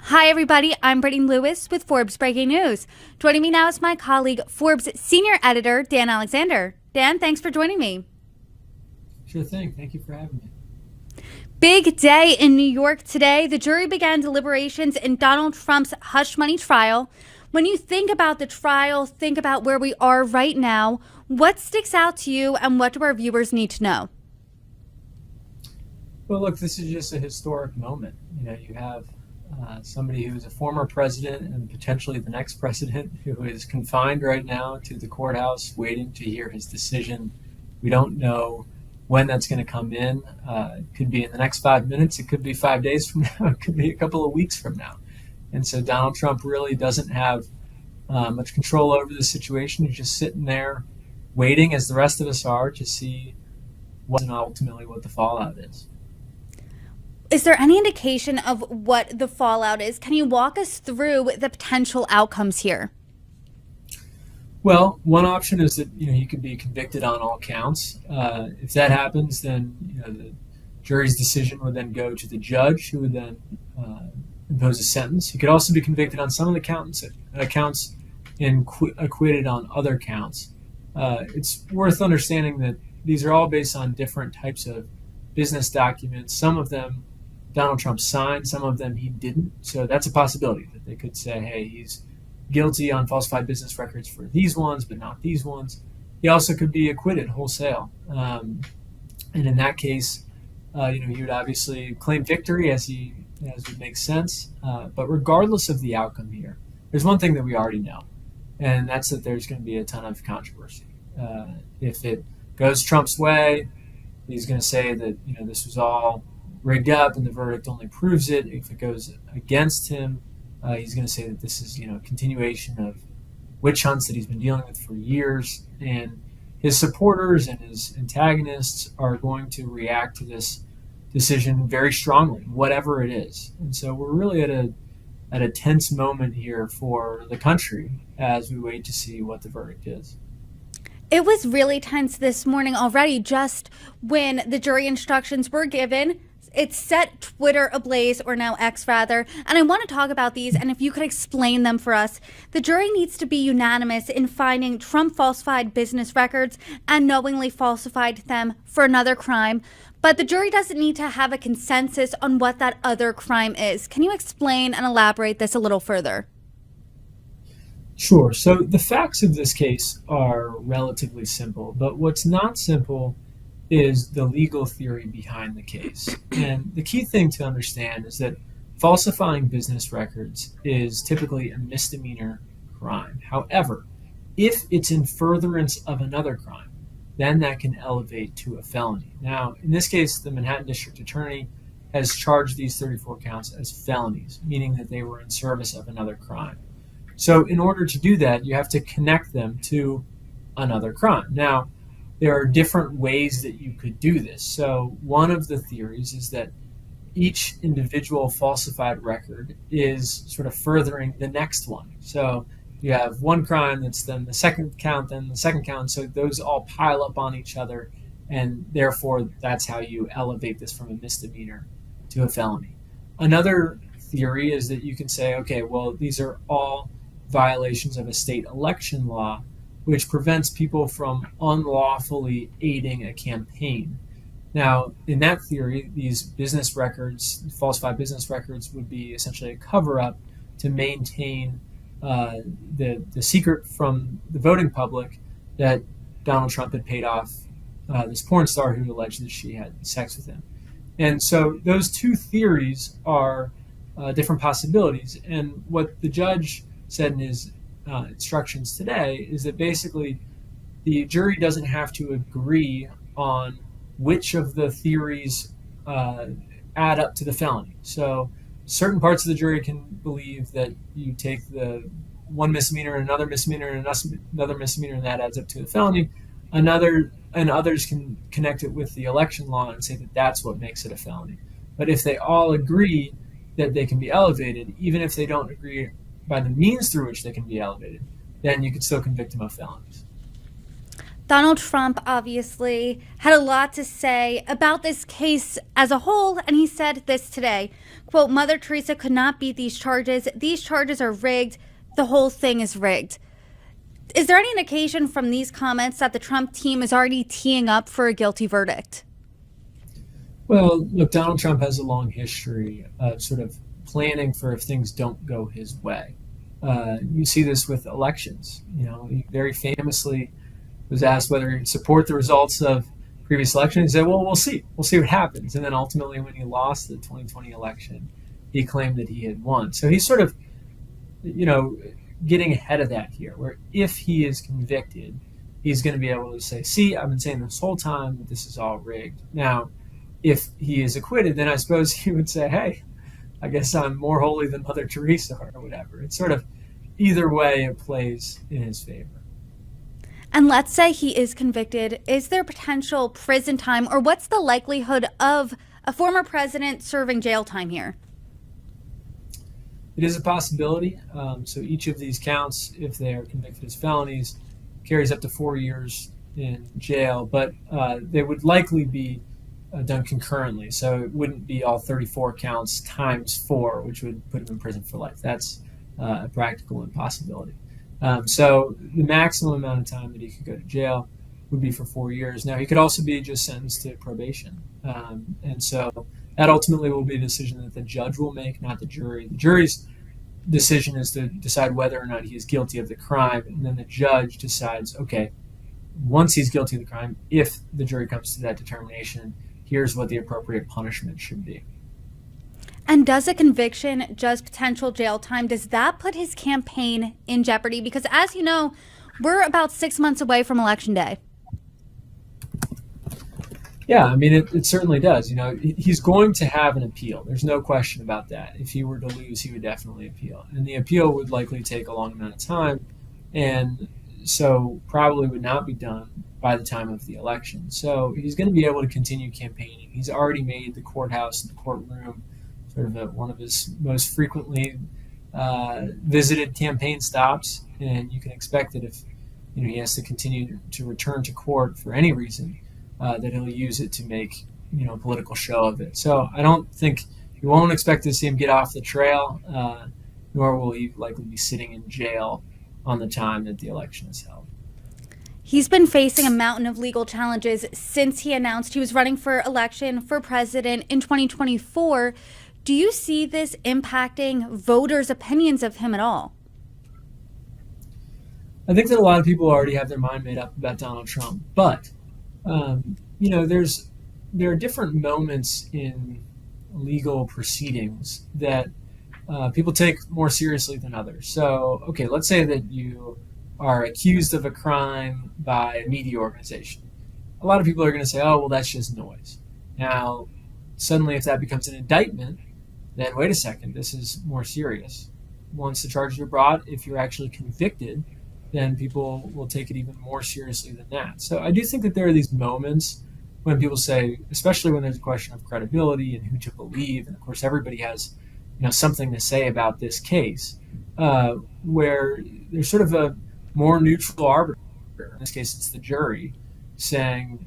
Hi, everybody. I'm Brittany Lewis with Forbes Breaking News. Joining me now is my colleague, Forbes Senior Editor, Dan Alexander. Dan, thanks for joining me. Sure thing. Thank you for having me. Big day in New York today. The jury began deliberations in Donald Trump's hush money trial. When you think about the trial, think about where we are right now. What sticks out to you and what do our viewers need to know? Well, look, this is just a historic moment. You have somebody who is a former president and potentially the next president who is confined right now to the courthouse waiting to hear his decision. We don't know when that's going to come in. It could be in the next 5 minutes. It could be 5 days from now. It could be a couple of weeks from now. And so Donald Trump really doesn't have much control over the situation. He's just sitting there waiting, as the rest of us are, to see what and ultimately what the fallout is. Is there any indication of what the fallout is? Can you walk us through the potential outcomes here? Well, one option is that he could be convicted on all counts. If that happens, then the jury's decision would then go to the judge, who would then impose a sentence. He could also be convicted on some of the counts and acquitted on other counts. It's worth understanding that these are all based on different types of business documents. Some of them Donald Trump signed, some of them he didn't. So that's a possibility that they could say, hey, he's guilty on falsified business records for these ones, but not these ones. He also could be acquitted wholesale. And in that case, he would obviously claim victory as would make sense. But regardless of the outcome here, there's one thing that we already know, and that's that there's going to be a ton of controversy. If it goes Trump's way, he's going to say that this was all rigged up and the verdict only proves it. If it goes against him, he's going to say that this is a continuation of witch hunts that he's been dealing with for years, and his supporters and his antagonists are going to react to this decision very strongly, whatever it is. And so we're really at a tense moment here for the country as we wait to see what the verdict is. It was really tense this morning already, just when the jury instructions were given. It set Twitter ablaze, or now X rather, and I want to talk about these, and if you could explain them for us. The jury needs to be unanimous in finding Trump falsified business records and knowingly falsified them for another crime, but the jury doesn't need to have a consensus on what that other crime is. Can you explain and elaborate this a little further? Sure. So the facts of this case are relatively simple, but what's not simple is the legal theory behind the case. And the key thing to understand is that falsifying business records is typically a misdemeanor crime. However, if it's in furtherance of another crime, then that can elevate to a felony. Now, in this case, the Manhattan District Attorney has charged these 34 counts as felonies, meaning that they were in service of another crime. So in order to do that, you have to connect them to another crime. Now, there are different ways that you could do this. So one of the theories is that each individual falsified record is sort of furthering the next one. So you have one crime that's then the second count, then the second count. So those all pile up on each other, and therefore that's how you elevate this from a misdemeanor to a felony. Another theory is that you can say, okay, well, these are all violations of a state election law, which prevents people from unlawfully aiding a campaign. Now, in that theory, these business records, falsified business records, would be essentially a cover-up to maintain the secret from the voting public that Donald Trump had paid off this porn star who alleged that she had sex with him. And so those two theories are different possibilities. And what the judge said in his instructions today is that basically the jury doesn't have to agree on which of the theories add up to the felony. So certain parts of the jury can believe that you take the one misdemeanor and another misdemeanor and another misdemeanor, and that adds up to a felony. Others can connect it with the election law and say that that's what makes it a felony. But if they all agree that they can be elevated, even if they don't agree by the means through which they can be elevated, then you could still convict them of felonies. Donald Trump obviously had a lot to say about this case as a whole, and he said this today, quote, Mother Teresa could not beat these charges. These charges are rigged. The whole thing is rigged. Is there any indication from these comments that the Trump team is already teeing up for a guilty verdict? Well, look, Donald Trump has a long history of sort of planning for if things don't go his way. You see this with elections. He very famously was asked whether he'd support the results of previous election. He said, well, we'll see. We'll see what happens. And then ultimately, when he lost the 2020 election, he claimed that he had won. So he's sort of, getting ahead of that here, where if he is convicted, he's going to be able to say, see, I've been saying this whole time that this is all rigged. Now, if he is acquitted, then I suppose he would say, hey, I guess I'm more holy than Mother Teresa or whatever. It's sort of either way it plays in his favor. And let's say he is convicted. Is there potential prison time, or what's the likelihood of a former president serving jail time here? It is a possibility. So each of these counts, if they are convicted as felonies, carries up to 4 years in jail, but they would likely be done concurrently. So it wouldn't be all 34 counts times 4, which would put him in prison for life. That's a practical impossibility. So the maximum amount of time that he could go to jail would be for 4 years. Now, he could also be just sentenced to probation. And so that ultimately will be a decision that the judge will make, not the jury. The jury's decision is to decide whether or not he is guilty of the crime, and then the judge decides, okay, once he's guilty of the crime, if the jury comes to that determination, here's what the appropriate punishment should be. And does a conviction, just potential jail time, does that put his campaign in jeopardy? Because as you know, we're about 6 months away from Election Day. Yeah, I mean, it certainly does. He's going to have an appeal. There's no question about that. If he were to lose, he would definitely appeal. And the appeal would likely take a long amount of time, and so probably would not be done by the time of the election. So he's going to be able to continue campaigning. He's already made the courthouse and the courtroom sort of one of his most frequently visited campaign stops, and you can expect that if he has to continue to return to court for any reason, that he'll use it to make a political show of it. So I don't think you won't expect to see him get off the trail, nor will he likely be sitting in jail on the time that the election is held. He's been facing a mountain of legal challenges since he announced he was running for election for president in 2024. Do you see this impacting voters' opinions of him at all? I think that a lot of people already have their mind made up about Donald Trump, but there are different moments in legal proceedings that people take more seriously than others. So, okay, let's say that you are accused of a crime by a media organization. A lot of people are going to say, oh, well, that's just noise. Now, suddenly if that becomes an indictment, then wait a second, this is more serious. Once the charges are brought, if you're actually convicted, then people will take it even more seriously than that. So I do think that there are these moments when people say, especially when there's a question of credibility and who to believe, and of course everybody has something to say about this case, where there's sort of a more neutral arbiter, in this case it's the jury, saying,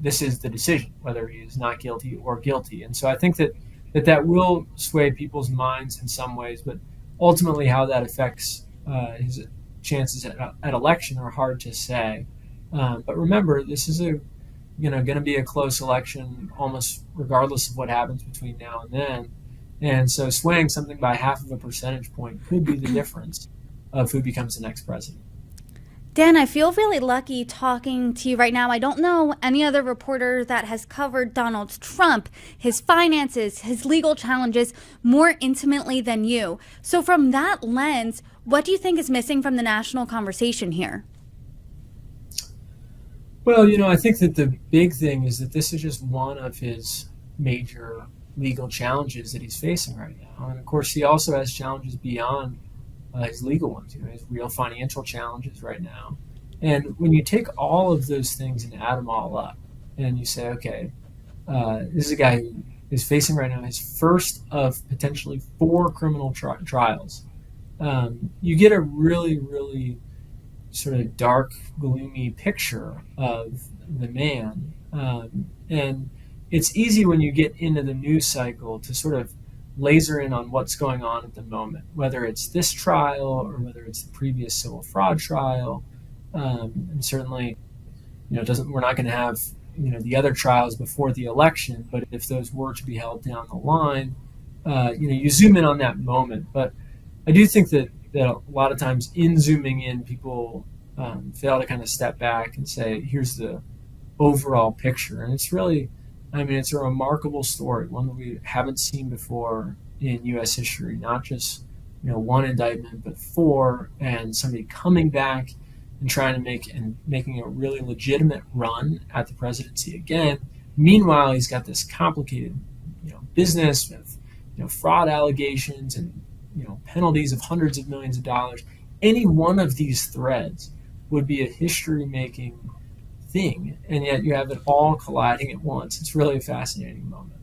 this is the decision, whether he is not guilty or guilty. And so I think that will sway people's minds in some ways, but ultimately how that affects his chances at election are hard to say. But remember, this is going to be a close election almost regardless of what happens between now and then. And so swaying something by half of a percentage point could be the difference of who becomes the next president. Dan, I feel really lucky talking to you right now. I don't know any other reporter that has covered Donald Trump, his finances, his legal challenges more intimately than you. So from that lens, what do you think is missing from the national conversation here? Well, I think that the big thing is that this is just one of his major legal challenges that he's facing right now. And of course, he also has challenges beyond his legal ones. He has real financial challenges right now. And when you take all of those things and add them all up, and you say, okay, this is a guy who is facing right now his first of potentially 4 criminal trials, you get a really, really sort of dark, gloomy picture of the man. And it's easy when you get into the news cycle to sort of laser in on what's going on at the moment, whether it's this trial or whether it's the previous civil fraud trial. And certainly, doesn't we're not going to have the other trials before the election, but if those were to be held down the line, you zoom in on that moment. But I do think that a lot of times in zooming in, people fail to kind of step back and say, here's the overall picture. And it's really, it's a remarkable story, one that we haven't seen before in U.S. history, not just, one indictment, but four, and somebody coming back and trying to making a really legitimate run at the presidency again. Meanwhile, he's got this complicated, business with, fraud allegations and, penalties of hundreds of millions of dollars. Any one of these threads would be a history-making thing, and yet you have it all colliding at once. It's really a fascinating moment.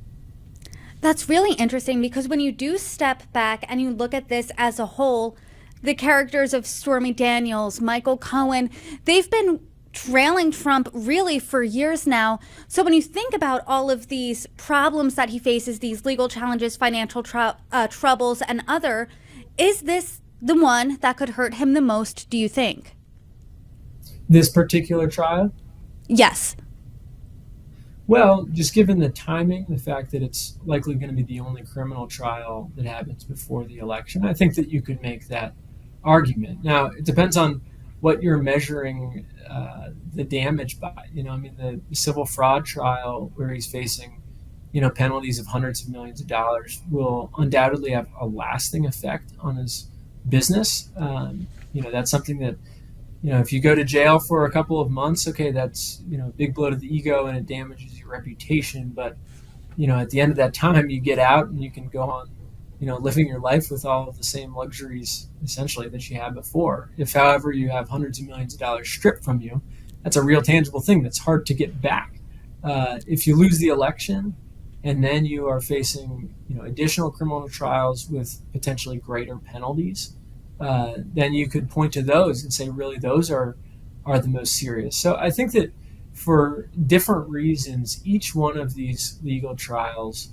That's really interesting, because when you do step back and you look at this as a whole, the characters of Stormy Daniels, Michael Cohen, they've been trailing Trump really for years now. So when you think about all of these problems that he faces, these legal challenges, financial troubles, and other, is this the one that could hurt him the most, do you think? This particular trial? Yes. Well, just given the timing, the fact that it's likely going to be the only criminal trial that happens before the election, I think that you could make that argument. Now, it depends on what you're measuring the damage by. The civil fraud trial where he's facing, penalties of hundreds of millions of dollars will undoubtedly have a lasting effect on his business. That's something that, if you go to jail for a couple of months, okay, that's, a big blow to the ego and it damages your reputation. But, at the end of that time, you get out and you can go on, living your life with all of the same luxuries, essentially, that you had before. If, however, you have hundreds of millions of dollars stripped from you, that's a real tangible thing that's hard to get back. If you lose the election and then you are facing, additional criminal trials with potentially greater penalties, then you could point to those and say, really, those are the most serious. So I think that for different reasons, each one of these trials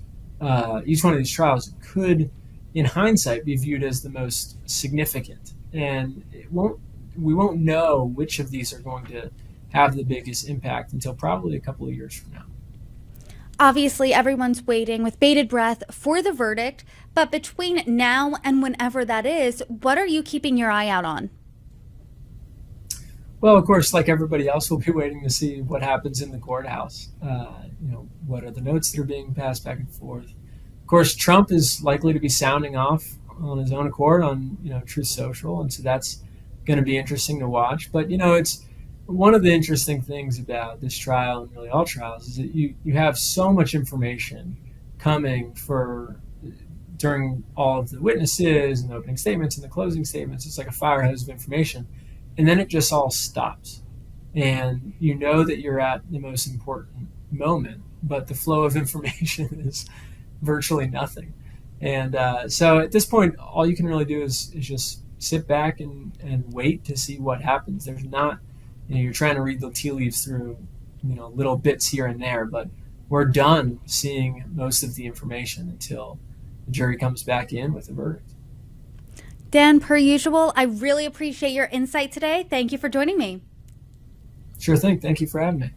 could, in hindsight, be viewed as the most significant. And we won't know which of these are going to have the biggest impact until probably a couple of years from now. Obviously, everyone's waiting with bated breath for the verdict, but between now and whenever that is, what are you keeping your eye out on? Well, of course, like everybody else, we'll be waiting to see what happens in the courthouse. What are the notes that are being passed back and forth? Of course, Trump is likely to be sounding off on his own accord on, Truth Social, and so that's going to be interesting to watch. But, it's one of the interesting things about this trial and really all trials is that you have so much information coming during all of the witnesses and the opening statements and the closing statements. It's like a fire hose of information. And then it just all stops. And you know that you're at the most important moment, but the flow of information is virtually nothing. And so at this point, all you can really do is just sit back and wait to see what happens. There's not, you're trying to read the tea leaves through, little bits here and there, but we're done seeing most of the information until the jury comes back in with a verdict. Dan, per usual, I really appreciate your insight today. Thank you for joining me. Sure thing. Thank you for having me.